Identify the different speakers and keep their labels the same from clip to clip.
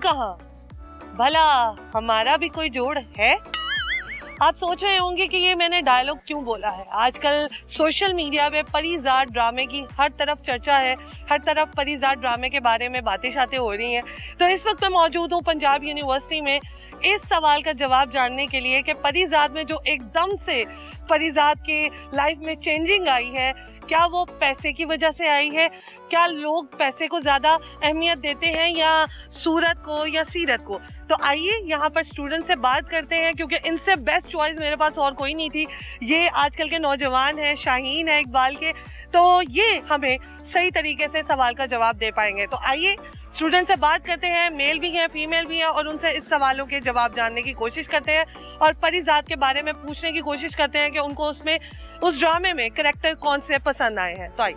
Speaker 1: कहाँ, भला हमारा भी कोई जोड़ है? आप सोच रहे होंगे कि ये मैंने डायलॉग क्यों बोला है। आजकल सोशल मीडिया पे परिजात ड्रामे की हर तरफ चर्चा है, हर तरफ परिजात ड्रामे के बारे में बातें हो रही हैं। तो इस वक्त मैं मौजूद हूँ पंजाब यूनिवर्सिटी में इस सवाल का जवाब जानने के लिए कि परिजात में जो एकदम से परिजात के लाइफ में चेंजिंग आई है, क्या वो पैसे की वजह से आई है? क्या लोग पैसे को ज़्यादा अहमियत देते हैं या सूरत को या सीरत को? तो आइए यहाँ पर स्टूडेंट से बात करते हैं, क्योंकि इनसे बेस्ट चॉइस मेरे पास और कोई नहीं थी। ये आजकल के नौजवान हैं, शाहीन है इकबाल के, तो ये हमें सही तरीके से सवाल का जवाब दे पाएंगे। तो आइए स्टूडेंट से बात करते हैं, मेल भी हैं फीमेल भी हैं, और उनसे इस सवालों के जवाब जानने की कोशिश करते हैं और परिजात के बारे में पूछने की कोशिश करते हैं कि उनको उसमें उस ड्रामे में कैरेक्टर कौन से पसंद आए हैं। तो आइए,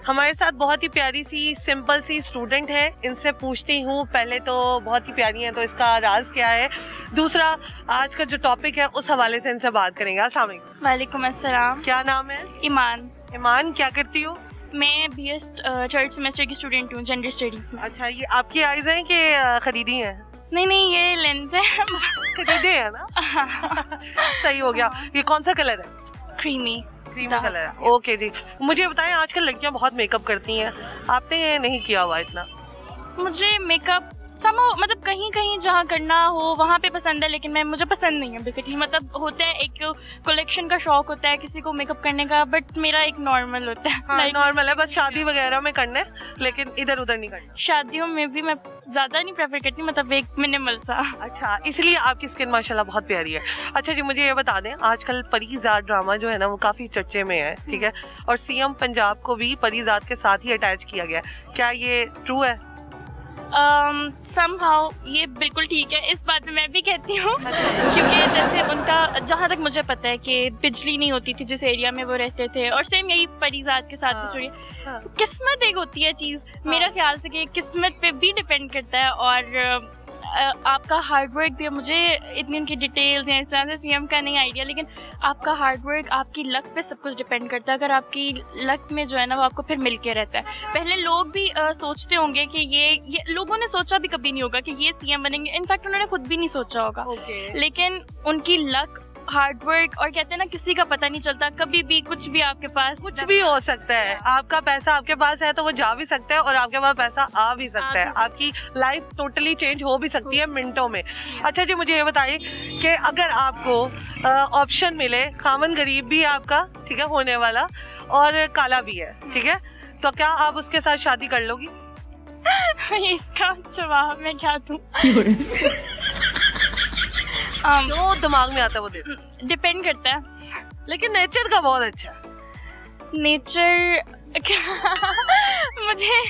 Speaker 1: हमारे साथ बहुत ही प्यारी सी सिंपल सी स्टूडेंट है, इनसे पूछती हूँ। पहले तो बहुत ही प्यारी है, तो इसका राज क्या है, दूसरा आज का जो टॉपिक है उस हवाले से इनसे बात करेंगे। अस्सलाम वालेकुम।
Speaker 2: वालेकुम अस्सलाम।
Speaker 1: क्या नाम है?
Speaker 2: ईमान।
Speaker 1: ईमान, क्या करती हो?
Speaker 2: मैं BS थर्ड सेमेस्टर की स्टूडेंट हूँ जेंडर स्टडीज में।
Speaker 1: अच्छा, ये आपकी आइज हैं कि खरीदी हैं?
Speaker 2: नहीं, ये लेंस है।
Speaker 1: खरीदे हैं ना? सही हो गया। ये कौन सा कलर है?
Speaker 2: क्रीमी
Speaker 1: कलर है। ओके जी, मुझे बताएं, आजकल लड़कियां बहुत मेकअप करती हैं, आपने नहीं किया हुआ इतना?
Speaker 2: मुझे मेकअप मतलब कहीं कहीं जहाँ करना हो वहाँ पे पसंद है, लेकिन मुझे पसंद नहीं है बेसिकली। मतलब होता है एक कलेक्शन का शौक होता है किसी को मेकअप करने का, बट मेरा एक नॉर्मल होता है।
Speaker 1: हाँ, नॉर्मल है, बस शादी वगैरह में करना है, लेकिन इधर उधर नहीं करना।
Speaker 2: शादियों में भी मैं ज़्यादा नहीं प्रेफर करती, मतलब एक मिनिमल सा।
Speaker 1: अच्छा, इसलिए आपकी स्किन माशाल्लाह बहुत प्यारी है। अच्छा जी, मुझे ये बता दें, आजकल परिजात ड्रामा जो है ना वो काफ़ी चर्चे में है, ठीक है, और CM पंजाब को भी परिजात के साथ ही अटैच किया गया। क्या ये ट्रू है?
Speaker 2: somehow ये बिल्कुल ठीक है, इस बात में मैं भी कहती हूँ। क्योंकि जैसे उनका, जहाँ तक मुझे पता है कि बिजली नहीं होती थी जिस एरिया में वो रहते थे, और सेम यही परिजात के साथ भी स्टोरी है। किस्मत एक होती है चीज़, मेरा ख्याल से कि किस्मत पे भी डिपेंड करता है, और आपका हार्डवर्क भी। मुझे इतनी उनकी डिटेल्स हैं इस तरह से CM का नहीं आइडिया, लेकिन आपका हार्डवर्क, आपकी लक पे सब कुछ डिपेंड करता है। अगर आपकी लक में जो है ना वो आपको फिर मिल के रहता है। पहले लोग भी सोचते होंगे कि ये लोगों ने सोचा भी कभी नहीं होगा कि ये CM बनेंगे, इनफैक्ट उन्होंने खुद भी नहीं सोचा होगा। लेकिन उनकी लक, हार्डवर्क, और कहते हैं ना किसी का पता नहीं चलता, कभी भी कुछ भी आपके पास
Speaker 1: कुछ भी हो सकता है। आपका पैसा आपके पास है तो वो जा भी सकता है, और आपके पास पैसा आ भी सकता है। आपकी लाइफ टोटली चेंज हो भी सकती है मिनटों में। अच्छा जी, मुझे ये बताइए कि अगर आपको ऑप्शन मिले, खामन गरीब भी है आपका, ठीक है, होने वाला, और काला भी है, ठीक है, तो क्या आप उसके साथ शादी कर लोगी?
Speaker 2: इसका जवाब मैं क्या दूं?
Speaker 1: जो दिमाग में आता है वो दे।
Speaker 2: डिपेंड करता है,
Speaker 1: लेकिन नेचर का बहुत अच्छा है।
Speaker 2: नेचर मुझे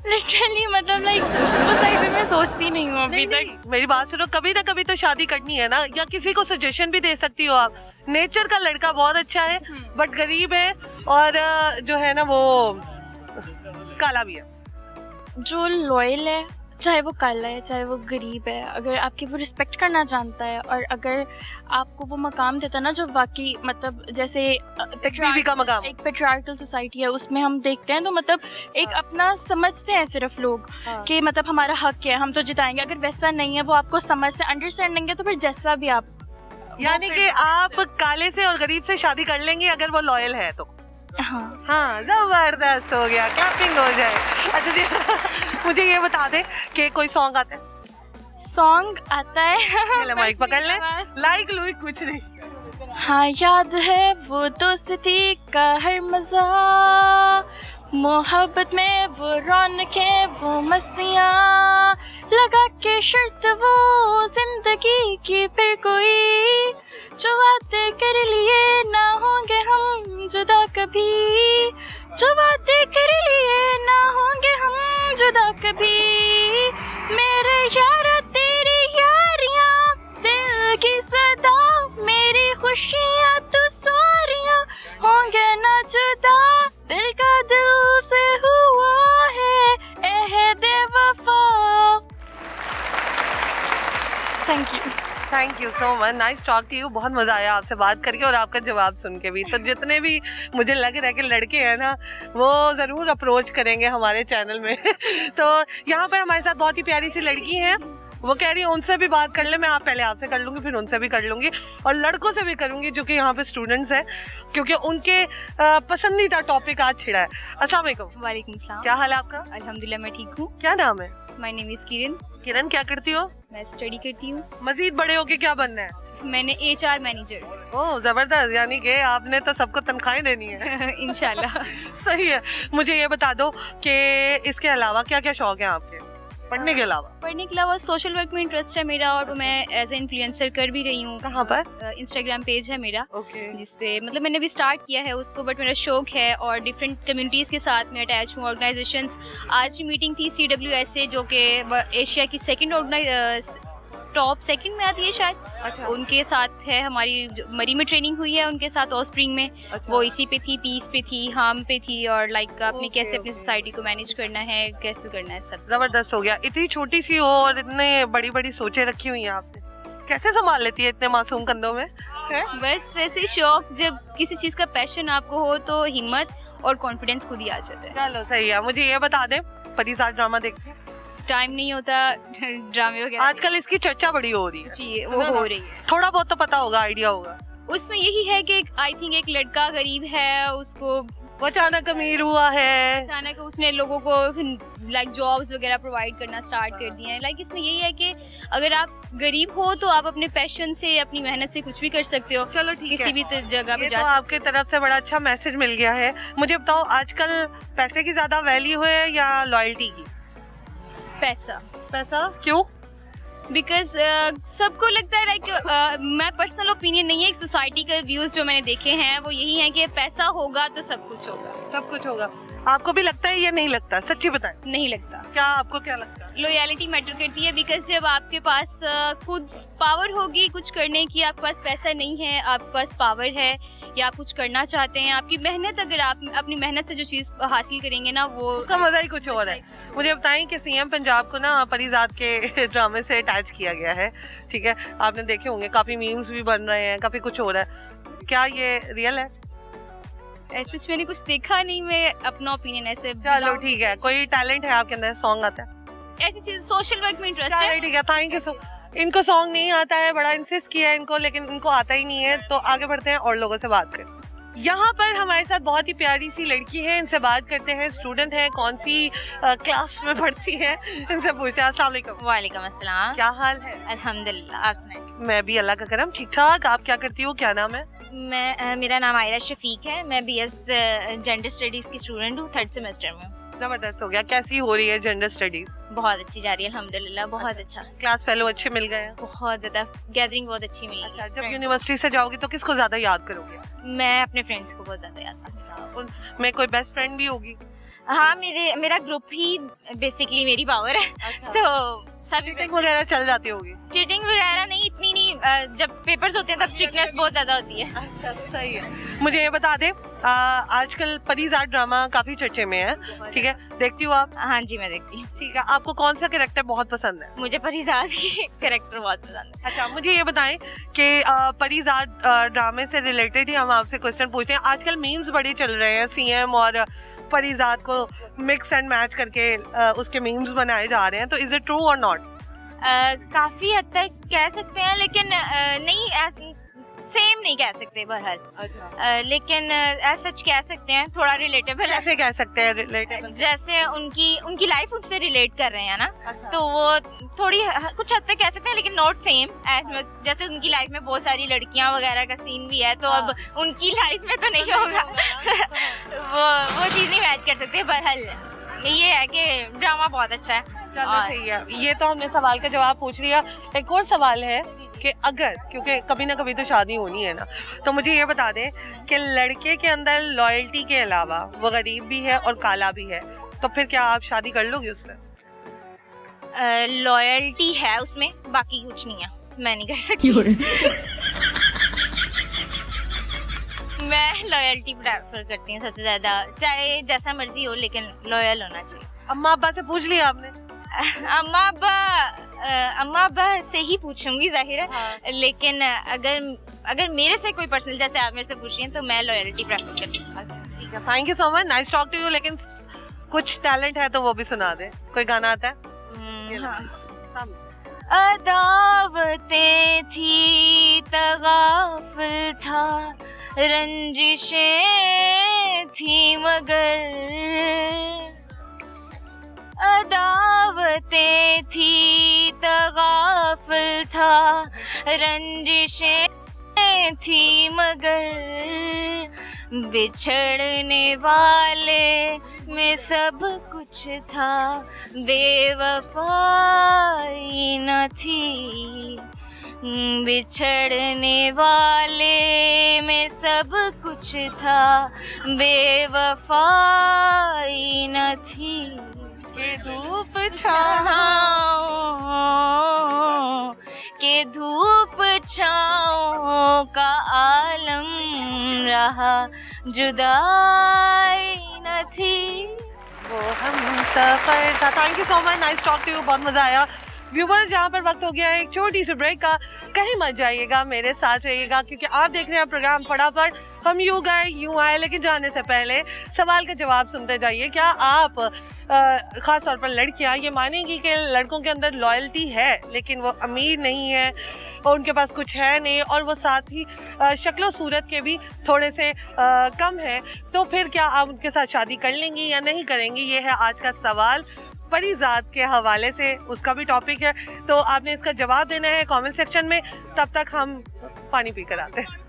Speaker 2: लिटरली मतलब लाइक उस साइड पे मैं सोचती नहीं हूँ अभी तक।
Speaker 1: मेरी बात सुनो, कभी ना कभी तो शादी करनी है ना, या किसी को सजेशन भी दे सकती हो आप। नेचर का लड़का बहुत अच्छा है, बट गरीब है, और जो है ना वो काला भी है।
Speaker 2: जो लॉयल है, चाहे वो काला है चाहे वो गरीब है, अगर आपकी वो रिस्पेक्ट करना जानता है, और अगर आपको वो मकाम देता है ना जो वाकई, मतलब जैसे
Speaker 1: बीवी का मकाम,
Speaker 2: एक पेट्रियार्कल सोसाइटी है उसमें हम देखते हैं, तो मतलब एक अपना समझते हैं सिर्फ लोग कि मतलब हमारा हक है, हम तो जिताएंगे। अगर वैसा नहीं है, वो आपको समझते, अंडरस्टैंडिंग है, तो फिर जैसा भी आप,
Speaker 1: यानी कि आप काले से और गरीब से शादी कर लेंगे अगर वो लॉयल है तो। हाँ, जबरदस्त हो गया, क्लैपिंग हो जाए। अच्छा जी, मुझे ये बता दे कि कोई सॉन्ग आता है?
Speaker 2: सॉन्ग आता है।
Speaker 1: माइक पकड़ ले, लाइक लुइक कुछ नहीं।
Speaker 2: हाँ, याद है वो दोस्ती का हर मजा, मोहब्बत में वो रौनकें, वो मस्तियाँ, लगा के शर्त वो जिंदगी की, फिर कोई जो बातें कर लिए ना होंगे हम जुदा कभी, जो बातें कर लिए ना होंगे हम जुदा कभी, मेरे यारा तेरी यारियां, दिल की सदा, मेरी खुशियां तू सारियां, होंगे ना जुदा, दिल का दिल से हुआ है एहदे वफा।
Speaker 1: Thank you so much, nice talk to you. बहुत मजा आया आपसे बात करके और आपका जवाब सुन के भी। तो जितने भी मुझे लग रहा है कि लड़के हैं ना, वो ज़रूर अप्रोच करेंगे हमारे चैनल में। तो यहाँ पर हमारे साथ बहुत ही प्यारी सी लड़की हैं, वो कह रही है उनसे भी बात कर ले, मैं पहले आपसे कर लूंगी, फिर उनसे भी कर लूंगी और लड़कों से भी करूंगी जो कि यहाँ पे स्टूडेंट्स हैं, क्योंकि उनके पसंदीदा टॉपिक आज छिड़ा है। अस्सलाम वालेकुम।
Speaker 3: वालेकुम सलाम।
Speaker 1: क्या हाल है आपका?
Speaker 3: अल्हम्दुलिल्लाह मैं ठीक हूँ।
Speaker 1: क्या नाम है?
Speaker 3: माय नेम इज किरण।
Speaker 1: किरण, क्या करती हो?
Speaker 3: मैं स्टडी करती हूँ।
Speaker 1: मजीद बड़े होके क्या बनना है?
Speaker 3: मैंने HR मैनेजर।
Speaker 1: ओह जबरदस्त, यानी कि आपने तो सबको तनख्वाहें देनी है।
Speaker 3: इंशाल्लाह।
Speaker 1: सही है। मुझे ये बता दो कि इसके अलावा क्या क्या शौक है आपके, पढ़ने के अलावा?
Speaker 3: पढ़ने के अलावा सोशल वर्क में इंटरेस्ट है मेरा और मैं एज ए इन्फ्लुएंसर कर भी रही हूँ।
Speaker 1: कहाँ पर?
Speaker 3: इंस्टाग्राम पेज है मेरा,
Speaker 1: ओके।
Speaker 3: जिसपे मतलब मैंने भी स्टार्ट किया है उसको, बट मेरा शौक है और डिफरेंट कम्युनिटीज़ के साथ मैं अटैच हूँ। ऑर्गेनाइजेशंस, आज भी मीटिंग थी CWSA जो कि एशिया की टॉप सेकंड में आती है शायद,
Speaker 1: अच्छा।
Speaker 3: उनके साथ है हमारी। मरी में ट्रेनिंग हुई है उनके साथ ऑस्प्रिंग में।
Speaker 1: अच्छा।
Speaker 3: वो इसी पे थी, पीस पे थी, हार्म पे थी और लाइक आपने
Speaker 1: ओके,
Speaker 3: कैसे अपनी
Speaker 1: ओके।
Speaker 3: सोसाइटी को मैनेज करना है, कैसे करना है सब।
Speaker 1: जबरदस्त हो गया। इतनी छोटी सी हो और इतने बड़ी बड़ी सोचें रखी हुई हैं आपने, कैसे संभाल लेती है इतने मासूम कंधों में?
Speaker 3: बस वैसे शौक, जब किसी चीज़ का पैशन आपको हो तो हिम्मत और कॉन्फिडेंस खुद ही आ जाता है।
Speaker 1: चलो सही है। मुझे ये बता दें, परिसार ड्रामा देखते हैं?
Speaker 3: टाइम नहीं होता ड्रामे वगैरह।
Speaker 1: आजकल इसकी चर्चा बड़ी हो रही है
Speaker 3: जी, वो हो रही है।
Speaker 1: थोड़ा बहुत तो पता होगा, आइडिया होगा।
Speaker 3: उसमें यही है कि आई थिंक एक लड़का गरीब है, उसको
Speaker 1: वो अचानक अमीर हुआ है,
Speaker 3: अचानक उसने लोगों को लाइक जॉब्स वगैरह प्रोवाइड करना स्टार्ट कर दिए हैं। लाइक इसमें यही है कि अगर आप गरीब हो तो आप अपने पैशन से, अपनी मेहनत से कुछ भी कर सकते हो।
Speaker 1: चलो ठीक
Speaker 3: किसी
Speaker 1: है।
Speaker 3: भी जगह पे
Speaker 1: ये
Speaker 3: जा
Speaker 1: तो आपके तरफ से बड़ा अच्छा मैसेज मिल गया है। मुझे बताओ, आजकल पैसे की ज्यादा वैल्यू है या लॉयल्टी की?
Speaker 3: पैसा।
Speaker 1: पैसा क्यों?
Speaker 3: बिकॉज सबको लगता है लाइक मैं पर्सनल ओपिनियन नहीं है, एक सोसाइटी के व्यूज जो मैंने देखे हैं वो यही है कि पैसा होगा तो सब कुछ होगा।
Speaker 1: सब कुछ होगा। आपको भी लगता है या नहीं लगता? सच्ची बताएं,
Speaker 3: नहीं लगता।
Speaker 1: क्या आपको क्या लगता है?
Speaker 3: लॉयल्टी मैटर करती है, बिकॉज जब आपके पास खुद पावर होगी कुछ करने की, आपके पास पैसा नहीं है, आपके पास पावर है या आप कुछ करना चाहते हैं, आपकी मेहनत, अगर आप अपनी मेहनत से जो चीज़ हासिल करेंगे ना, वो
Speaker 1: उसका मजा ही कुछ और है। मुझे बताएं कि CM पंजाब को ना परिजात के ड्रामे से अटैच किया गया है, ठीक है? आपने देखे होंगे, काफी मीम्स भी बन रहे हैं, काफी कुछ हो रहा है। क्या ये रियल है?
Speaker 3: ऐसे मैंने कुछ देखा नहीं, मैं अपना ओपिनियन ऐसे।
Speaker 1: चलो ठीक है। कोई टैलेंट है आपके अंदर, सॉन्ग आता है?
Speaker 3: ऐसी चीज, सोशल वर्क में इंटरेस्ट है।
Speaker 1: ठीक है, थैंक यू सो। इनको सॉन्ग नहीं आता है, बड़ा इंसिस्ट किया है इनको, लेकिन इनको आता ही नहीं है। तो आगे बढ़ते हैं और लोगों से बात करें। यहाँ पर हमारे साथ बहुत ही प्यारी सी लड़की है, इनसे बात करते हैं। स्टूडेंट है, कौन सी क्लास में पढ़ती है, इनसे पूछते हैं। अस्सलाम वालेकुम।
Speaker 4: वालेकुम अस्सलाम।
Speaker 1: क्या हाल है?
Speaker 4: अल्हम्दुलिल्लाह, आप सुनाएं।
Speaker 1: मैं भी अल्लाह का करम ठीक ठाक। आप क्या करती हो, क्या नाम है?
Speaker 4: मेरा नाम आयरा शफीक है। मैं BS जेंडर स्टडीज़ की स्टूडेंट हूँ, 3rd सेमेस्टर में।
Speaker 1: जबरदस्त हो गया। कैसी हो रही है जेंडर स्टडीज?
Speaker 4: बहुत अच्छी जा रही है अल्हम्दुलिल्लाह, बहुत अच्छा।
Speaker 1: क्लास फेलो अच्छे मिल गए हैं?
Speaker 4: बहुत ज़्यादा गैदरिंग बहुत अच्छी मिली।
Speaker 1: अच्छा, जब यूनिवर्सिटी से जाओगी तो किसको ज्यादा याद करोगे?
Speaker 4: मैं अपने फ्रेंड्स को बहुत ज़्यादा याद करती
Speaker 1: उनमें कोई बेस्ट फ्रेंड भी होगी?
Speaker 4: हूँ। हाँ, मेरा ग्रुप ही बेसिकली मेरी पावर है। तो सभी
Speaker 1: मीटिंग वगैरह चल जाती होगी?
Speaker 4: चीटिंग वगैरह नहीं, इतनी नहीं। जब पेपर्स होते हैं तब स्ट्रिक्टनेस बहुत ज़्यादा होती है।
Speaker 1: अच्छा, सही है। मुझे ये बता दे, आजकल परिजात ड्रामा काफी चर्चे में है, ठीक है? देखती हो आप?
Speaker 4: हाँ जी, मैं देखती हूँ।
Speaker 1: ठीक है। आपको कौन सा कैरेक्टर बहुत पसंद है?
Speaker 4: मुझे परिजात की कैरेक्टर बहुत पसंद है।
Speaker 1: अच्छा, मुझे ये बताएं कि परिजात ड्रामे से रिलेटेड ही हम आपसे क्वेश्चन पूछते हैं। आजकल मीम्स बड़े चल रहे हैं, CM और परिजात को मिक्स एंड मैच करके उसके मीम्स बनाए जा रहे हैं, तो इज इट ट्रू और नॉट?
Speaker 4: काफी हद तक कह सकते हैं, लेकिन नहीं, सेम नहीं कह सकते बहरहाल। लेकिन एज सच कह सकते हैं, थोड़ा रिलेटेबल है।
Speaker 1: कैसे कह सकते हैं रिलेटेबल?
Speaker 4: जैसे उनकी लाइफ उससे रिलेट कर रहे हैं ना,
Speaker 1: अच्छा।
Speaker 4: तो वो थोड़ी कुछ हद तक कह सकते हैं, लेकिन नॉट सेम। जैसे उनकी लाइफ में बहुत सारी लड़कियां वगैरह का सीन भी है, तो अब उनकी लाइफ में तो नहीं होगा। वो चीज़ नहीं मैच कर सकते। बहरहाल ये है कि ड्रामा बहुत अच्छा है।
Speaker 1: चलो सही है। ये तो हमने सवाल का जवाब पूछ लिया। एक और सवाल है कि अगर, क्योंकि कभी ना कभी तो शादी होनी है ना, तो मुझे ये बता दें कि लड़के के अंदर लॉयल्टी के अलावा वो गरीब भी है और काला भी है, तो फिर क्या आप शादी कर लोगे उससे?
Speaker 4: लॉयल्टी है उसमें, बाकी कुछ नहीं है। मैं नहीं कर सकती। मैं लॉयल्टी प्रेफर करती हूँ सबसे ज्यादा, चाहे जैसा मर्जी हो, लेकिन लॉयल होना चाहिए।
Speaker 1: अम्मा अब्बा से पूछ लिया आपने?
Speaker 4: अम्मा अब्बा से ही पूछूंगी जाहिर है।
Speaker 1: हाँ।
Speaker 4: लेकिन अगर मेरे से कोई पर्सनल, जैसे आप मेरे से पूछ रही हैं, तो मैं लॉयल्टी प्रेफर करती हूँ।
Speaker 1: ठीक है, thank you so much, nice talk to you. लेकिन कुछ टैलेंट है तो वो भी सुना दे। कोई गाना आता है?
Speaker 4: हाँ। अदावतें थी तगाफुल था, रंजिशें थी मगर, अदावतें थी तगाफुल था, रंजिशें थी मगर, बिछड़ने वाले में सब कुछ था, बेवफाई न थी, बिछड़ने वाले में सब कुछ था, बेवफाई न थी,
Speaker 1: के धूप
Speaker 4: छाँव के धूप छाँव का आलम रहा, जुदाई न थी
Speaker 1: वो हम सफर था। Thank you so much, nice talk to you, बहुत मजा आया। व्यूवर्स, यहाँ पर वक्त हो गया है एक छोटी सी ब्रेक का, कहीं मत जाइएगा, मेरे साथ रहिएगा क्योंकि आप देख रहे हैं प्रोग्राम फटाफट। हम यूं गए यूं आए, लेकिन जाने से पहले सवाल का जवाब सुनते जाइए। क्या आप ख़ास तौर पर लड़कियां ये मानेंगी कि लड़कों के अंदर लॉयल्टी है लेकिन वो अमीर नहीं है और उनके पास कुछ है नहीं और वो साथ ही शक्लो सूरत के भी थोड़े से कम है, तो फिर क्या आप उनके साथ शादी कर लेंगी या नहीं करेंगी? ये है आज का सवाल परीजात के हवाले से, उसका भी टॉपिक है, तो आपने इसका जवाब देना है कमेंट सेक्शन में। तब तक हम पानी पी कर आते हैं।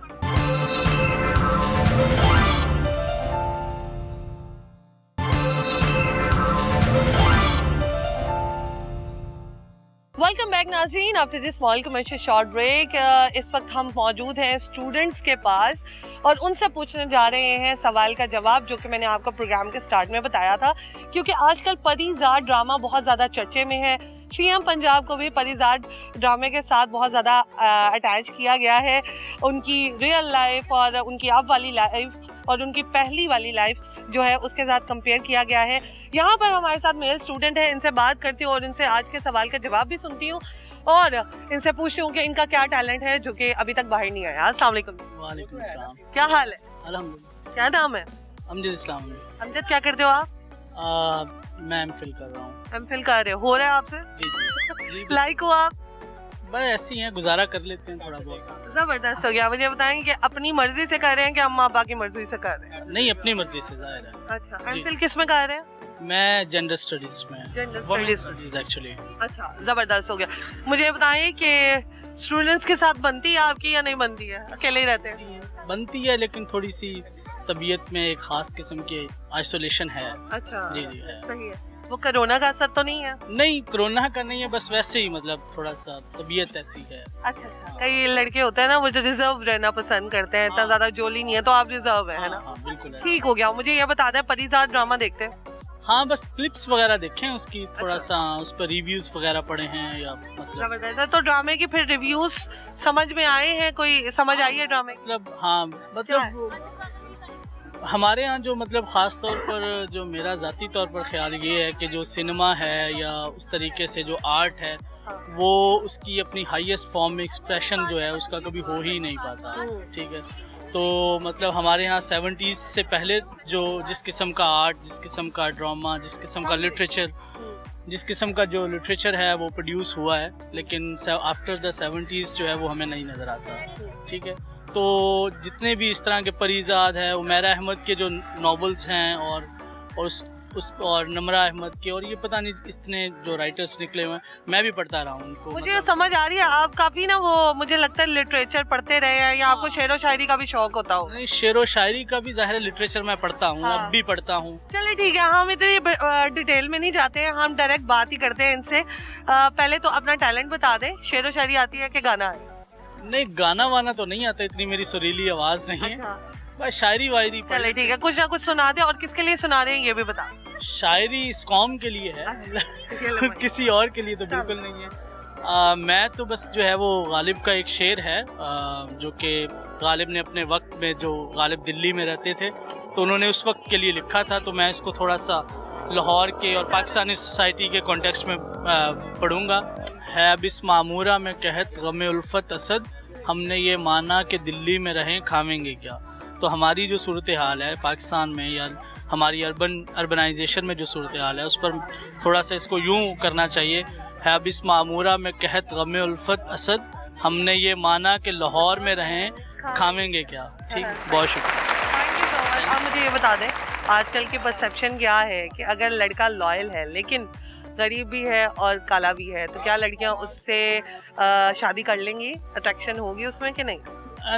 Speaker 1: वेलकम बैक नाज़रीन, after this small commercial short break. इस वक्त हम मौजूद हैं स्टूडेंट्स के पास और उनसे पूछने जा रहे हैं सवाल का जवाब, जो कि मैंने आपको प्रोग्राम के स्टार्ट में बताया था, क्योंकि आजकल परीजात ड्रामा बहुत ज़्यादा चर्चे में है। सीएम पंजाब को भी परीजात ड्रामे के साथ बहुत ज़्यादा अटैच किया गया है। उनकी रियल लाइफ और उनकी अब वाली लाइफ और उनकी पहली वाली लाइफ जो है उसके साथ कंपेयर किया गया है। यहाँ पर हमारे साथ मेल स्टूडेंट है, इनसे बात करती हूँ और इनसे आज के सवाल का जवाब भी सुनती हूँ और इनसे पूछती हूँ कि इनका क्या टैलेंट है जो कि अभी तक बाहर नहीं आया। अस्सलाम वालेकुम।
Speaker 5: वालेकुम अस्सलाम।
Speaker 1: क्या हाल है?
Speaker 5: अल्हम्दुलिल्लाह।
Speaker 1: क्या नाम है?
Speaker 5: अमजद इस्लाम।
Speaker 1: अमजद, क्या करते हो आप?
Speaker 5: मैं एमफिल कर रहा हूँ।
Speaker 1: एमफिल कर रहे हो रहा है आपसे?
Speaker 5: जी जी।
Speaker 1: लाइक हो आप?
Speaker 5: बस ऐसे ही हैं, गुजारा कर लेते हैं थोड़ा बहुत।
Speaker 1: जबरदस्त हो गया। मुझे बताएंगे कि अपनी मर्जी से कर रहे हैं कि अम्मा अब्बा की मर्जी से कर रहे हैं?
Speaker 5: नहीं, अपनी मर्जी से जाहिर है।
Speaker 1: अच्छा, एमफिल किस में कर रहे हैं?
Speaker 5: मैं जेंडर स्टडीज में।
Speaker 1: Gender
Speaker 5: women
Speaker 1: studies
Speaker 5: studies actually.
Speaker 1: अच्छा, जबरदस्त हो गया। मुझे बताइए कि स्टूडेंट्स के साथ बनती है आपकी या नहीं बनती है? अकेले ही रहते हैं?
Speaker 5: बनती है लेकिन थोड़ी सी तबीयत में एक खास किस्म की आइसोलेशन है।
Speaker 1: अच्छा,
Speaker 5: जी जी है।
Speaker 1: सही है। वो कोरोना का असर तो नहीं है?
Speaker 5: नहीं, कोरोना का नहीं है, बस वैसे ही मतलब थोड़ा सा तबीयत ऐसी है।
Speaker 1: अच्छा, कई लड़के होते हैं ना वो जो रिजर्व रहना पसंद करते हैं, इतना ज्यादा जोली नहीं है, तो आप रिजर्व है ना?
Speaker 5: हाँ, बिल्कुल है।
Speaker 1: ठीक हो गया। मुझे ये बता दें, परीजात ड्रामा देखते हैं?
Speaker 5: हाँ, बस क्लिप्स वगैरह देखे हैं उसकी, थोड़ा सा उस पर रिव्यूज वगैरह पढ़े हैं या मतलब।
Speaker 1: जबरदस्त है। तो ड्रामे की फिर रिव्यूज समझ में आए हैं? कोई समझ आई है ड्रामे की?
Speaker 5: मतलब हाँ, मतलब हमारे यहाँ जो मतलब ख़ास तौर पर जो मेरा ज़ाती तौर पर ख्याल ये है कि जो सिनेमा है या उस तरीके से जो आर्ट है वो उसकी अपनी हाईएस्ट फॉर्म में एक्सप्रेशन जो है उसका कभी हो ही नहीं पाता। ठीक है, तो मतलब हमारे यहाँ 70s से पहले जो जिस किस्म का आर्ट, जिस किस्म का ड्रामा, जिस किस्म का लिटरेचर, जिस किस्म का जो लिटरेचर है वो प्रोड्यूस हुआ है, लेकिन आफ्टर द 70s जो है वो हमें नहीं नज़र आता। ठीक है, तो जितने भी इस तरह के परीजात है, उमैरा अहमद के जो नॉवेल्स हैं और और नमरा अहमद के, और ये पता नहीं इतने जो राइटर्स निकले हुए हैं, मैं भी पढ़ता रहा हूँ उनको।
Speaker 1: मुझे
Speaker 5: मतलब
Speaker 1: समझ आ रही है आप काफी ना वो मुझे लगता है लिटरेचर पढ़ते रहे हैं या आपको शेरो शायरी का भी शौक होता हो?
Speaker 5: नहीं, शेरो शायरी का भी जाहिर है लिटरेचर मैं पढ़ता हूँ।
Speaker 1: हाँ।
Speaker 5: अब भी पढ़ता हूँ।
Speaker 1: चलिए ठीक है, हम इतनी डिटेल में नहीं जाते हैं, हम डायरेक्ट बात ही करते हैं इनसे। पहले तो अपना टैलेंट बता दें, शेरो शायरी आती है कि गाना है?
Speaker 5: नहीं, गाना वाना तो नहीं आता, इतनी मेरी सुरीली आवाज़ नहीं है।
Speaker 1: अच्छा।
Speaker 5: बस शायरी वायरी
Speaker 1: चलिए ठीक है, कुछ ना कुछ सुना दे। और किसके लिए सुना रहे हैं ये भी बता।
Speaker 5: शायरी इस कौम के लिए है, किसी और के लिए तो बिल्कुल नहीं है। मैं तो बस जो है वो गालिब का एक शेर है जो कि गालिब ने अपने वक्त में, जो गालिब दिल्ली में रहते थे तो उन्होंने उस वक्त के लिए लिखा था, तो मैं इसको थोड़ा सा लाहौर के और पाकिस्तानी सोसाइटी के कॉन्टेक्स्ट में पढ़ूँगा। है बिस मामूरा में कहत गम उल्फत असद, हमने ये माना कि दिल्ली में रहें खावेंगे क्या। तो हमारी जो सूरत हाल है पाकिस्तान में या हमारी अर्बनाइजेशन में जो सूरत हाल है उस पर थोड़ा सा इसको यूँ करना चाहिए। है अब इस मामूरा में कहत गमे उल्फत असद, हमने ये माना कि लाहौर में रहें खावेंगे क्या। ठीक, बहुत शुक्रिया।
Speaker 1: आप मुझे ये बता दें, आजकल की परसेप्शन क्या है कि अगर लड़का लॉयल है लेकिन गरीब भी है और काला भी है, तो क्या लड़कियां उससे शादी कर लेंगी? अट्रैक्शन होगी उसमें कि नहीं?